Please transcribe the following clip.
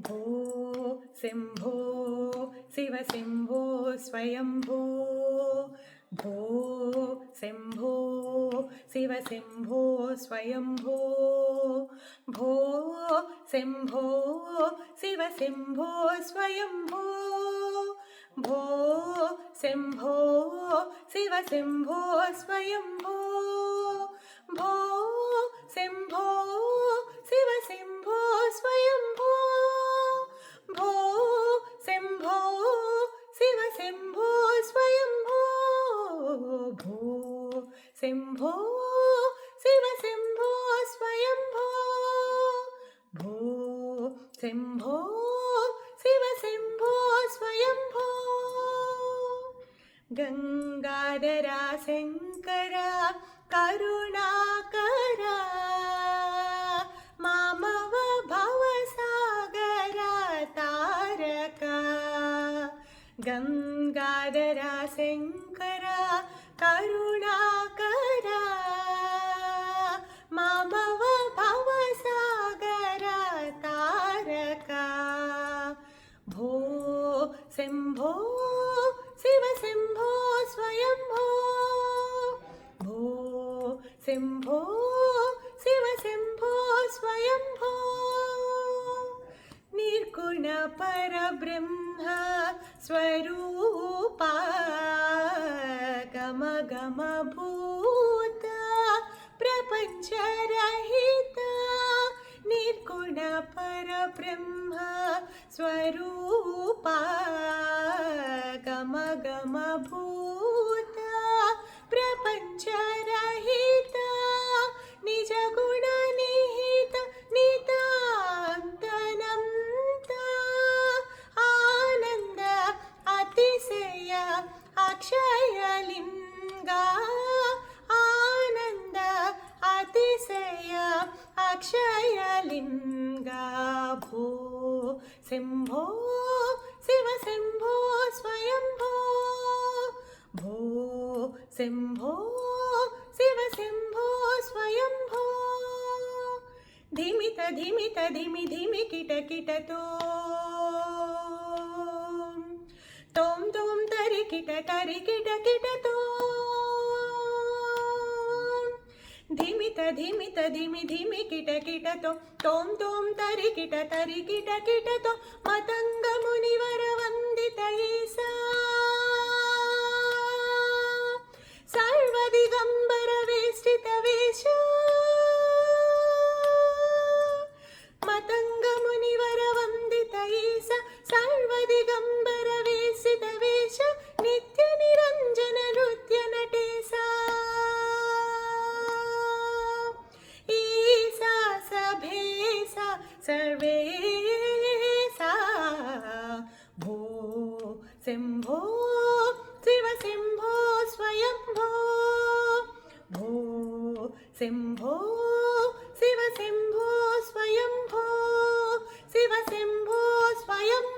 भो शम्भो शिव शम्भो स्वयंभो भो शम्भो शिव शम्भो स्वयंभो भो शम्भो शिव शम्भो स्वयंभो भो शम्भो शिव शम्भो स्वयंभो भो शम्भो शिव शम्भो स्वयंभो भो शम्भो शिव शम्भो स्वयंभो भो शम्भो शिव शम्भो स्वयंभो भो शम्भो शिव शम्भो स्वयंभो गंगाधरा शंकरा करुणाकरा मामव भवसागरा तारका गंगाधरा शंकरा करुणाकरा मामव भवसागरा तारका भो शम्भो शिव शम्भो स्वयंभो भो शम्भो शिव शम्भो स्वयंभो निर्गुण परब्रह्म स्वरूपा गम गम भूत प्रपंचरहिता निर्गुण परब्रह्म स्वरूपा गम गम भूत प्रपंचरहिता निज गुण निहित नितान्तनन्ता आनन्द अतिशय अक्षयलिङ्गा आनन्द अतिशय अक्षयलिङ्गा भो शम्भो शिव शम्भो स्वयंभो भो शम्भो शिव शम्भो स्वयंभो धिमित धिमित धिमि धिमि किट किट तोम तोम तरि किट किट धिमित धिमित धिमि धिमि किट तोम तोम तरि किट तो मतंग मुनिवर वंदित ईसा सर्वदिगंबर वेष्टित वेश मतंग मुनिवर वंदित ईसा सर्वदिगंबर वेष्टित वेश नित्य निरंजन नृत्य नटेसा ईसा सभेसा सर्वेसा भो शम्भो शिव शम्भो स्वयंभो भो शम्भो शिव शम्भो स्वयंभो शिव शम्भो स्वयं